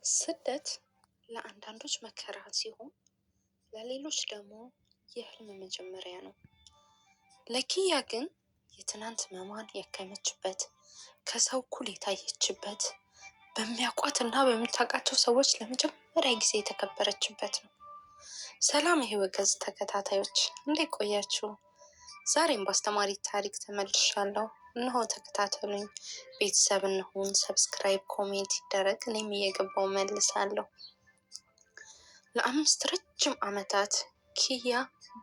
ስደት ለአንዳንዶች መከራ ሲሆን ለሌሎች ደግሞ የህልም መጀመሪያ ነው። ለኪያ ግን የትናንት ህመሟን ያከመችበት፣ ከሰው እኩል የታየችበት፣ በሚያውቋትና በምታውቃቸው ሰዎች ለመጀመሪያ ጊዜ የተከበረችበት ነው። ሰላም የህይወት ገጽ ተከታታዮች እንዴት ቆያችሁ? ዛሬም በአስተማሪ ታሪክ ተመልሻለሁ። እነሆ ተከታተሉኝ። ቤተሰብ እንሁን። ሰብስክራይብ፣ ኮሜንት ይደረግ። እኔም እየገባው መልሳለሁ። ለ5 ረጅም ዓመታት ኪያ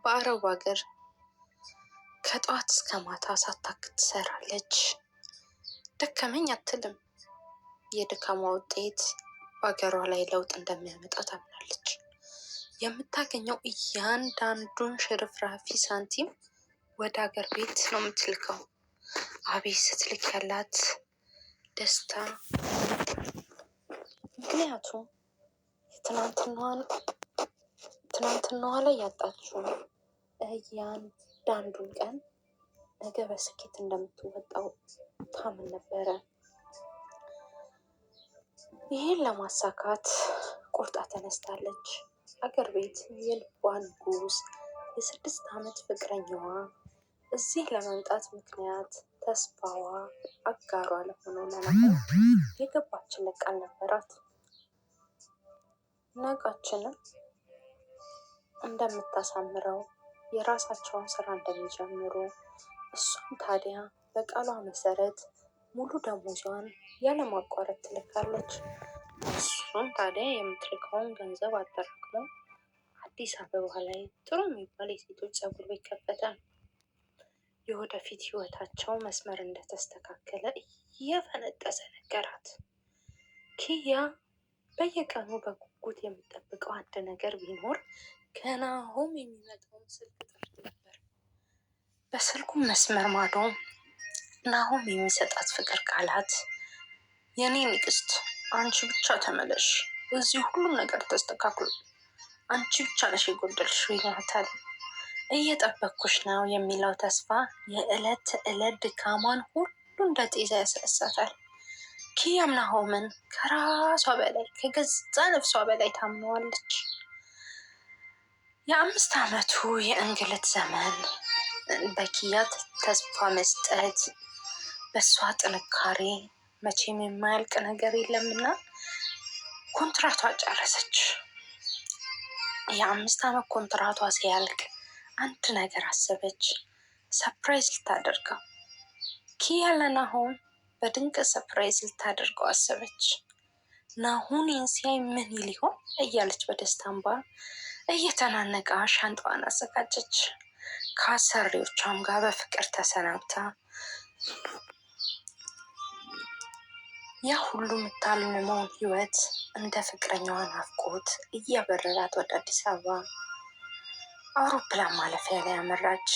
በአረብ ሀገር ከጧት እስከ ማታ ሳታክት ትሰራለች። ደከመኝ አትልም። የድካሟ ውጤት በሀገሯ ላይ ለውጥ እንደሚያመጣ ታምናለች። የምታገኘው እያንዳንዱን ሽርፍራፊ ሳንቲም ወደ ሀገር ቤት ነው የምትልከው። አቤት ስትልክ ያላት ደስታ! ምክንያቱም ትናንትናዋ ላይ ያጣችው እያንዳንዱን ቀን ነገ በስኬት እንደምትወጣው ታምን ነበረ። ይህን ለማሳካት ቆርጣ ተነስታለች። አገር ቤት የልቧን ጉዝ የ6 ዓመት ፍቅረኛዋ እዚህ ለመምጣት ምክንያት ተስፋዋ አጋሯ ለሆነው ለናሆም የገባችለት ቃል ነበራት። ነጋችንን እንደምታሳምረው፣ የራሳቸውን ስራ እንደሚጀምሩ፣ እሷም ታዲያ በቃሏ መሰረት ሙሉ ደሞዟን ያለማቋረጥ ትልካለች። እሱም ታዲያ የምትልከውን ገንዘብ አጠራቅሞ አዲስ አበባ ላይ ጥሩ የሚባል የሴቶች ፀጉር ቤት ከፈተ። የወደፊት ህይወታቸው መስመር እንደተስተካከለ እየፈነጠዘ ነገራት። ኪያ በየቀኑ በጉጉት የምጠብቀው አንድ ነገር ቢኖር ከናሆም የሚመጣውን ስልክ ጠርቶ ነበር። በስልኩ መስመር ማዶ ናሆም የሚሰጣት ፍቅር ቃላት፣ የኔ ንግስት አንቺ ብቻ ተመለሽ፣ እዚህ ሁሉም ነገር ተስተካክሎ አንቺ ብቻ ነሽ የጎደልሽው ይላታል። እየጠበኩሽ ነው የሚለው ተስፋ የዕለት ተዕለት ድካሟን ሁሉ እንደ ጤዛ ያስረሳታል። ኪያም ናሆምን ከራሷ በላይ ከገዛ ነፍሷ በላይ ታምነዋለች። የ5 ዓመቱ የእንግልት ዘመን በኪያ ተስፋ መስጠት፣ በእሷ ጥንካሬ መቼም የማያልቅ ነገር የለምና ኮንትራቷ ጨረሰች። የ5 ዓመት ኮንትራቷ ሲያልቅ አንድ ነገር አሰበች። ሰርፕራይዝ ልታደርገው። ኪያ ለናሆም በድንቅ ሰርፕራይዝ ልታደርገው አሰበች። ናሆምን ሲያይ ምን ይል ይሆን እያለች በደስታ እንባ እየተናነቃ ሻንጣዋን አዘጋጀች። ከአሰሪዎቿም ጋር በፍቅር ተሰናብታ ያ ሁሉ የምታልመውን ህይወት እንደ ፍቅረኛዋ ናፍቆት እያበረራት ወደ አዲስ አበባ አውሮፕላን ማለፊያ ላይ አመራች።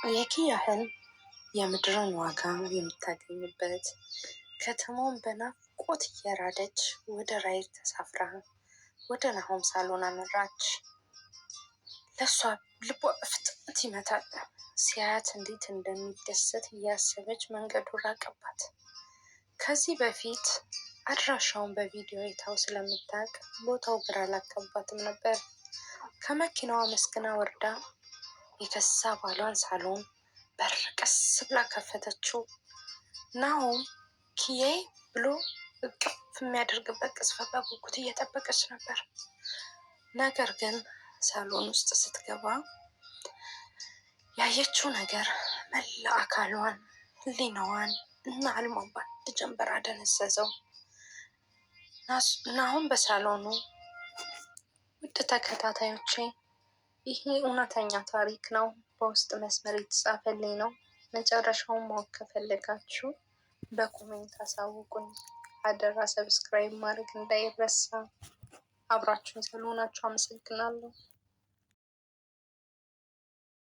የኪያ ህልም የምድርን ዋጋ የምታገኝበት፣ ከተማውን በናፍቆት እየራደች ወደ ራይድ ተሳፍራ ወደ ናሆም ሳሎን አመራች። ለእሷ ልቧ በፍጥነት ይመታል። ሲያያት እንዴት እንደሚደሰት እያሰበች መንገዱ ራቀባት። ከዚህ በፊት አድራሻውን በቪዲዮ አይታው ስለምታውቅ ቦታው ግራ አላጋባትም ነበር። ከመኪናዋ መስክና ወርዳ የከሳ ባሏን ሳሎን በር ቀስ ብላ ከፈተችው። ናሆም ኪያዬ ብሎ እቅፍ የሚያደርግበት ቅጽበት በጉጉት እየጠበቀች ነበር። ነገር ግን ሳሎን ውስጥ ስትገባ ያየችው ነገር መላ አካሏን፣ ህሊናዋን እና ህልሟን በአንድ ጀንበር አደነዘዘው። ናሆም በሳሎኑ ውድ ተከታታዮቼ ይሄ እውነተኛ ታሪክ ነው። በውስጥ መስመር የተጻፈልኝ ነው። መጨረሻውን ማወቅ ከፈለጋችሁ በኮሜንት አሳውቁኝ። አደራ ሰብስክራይብ ማድረግ እንዳይረሳ። አብራችሁን ስለሆናችሁ አመሰግናለሁ።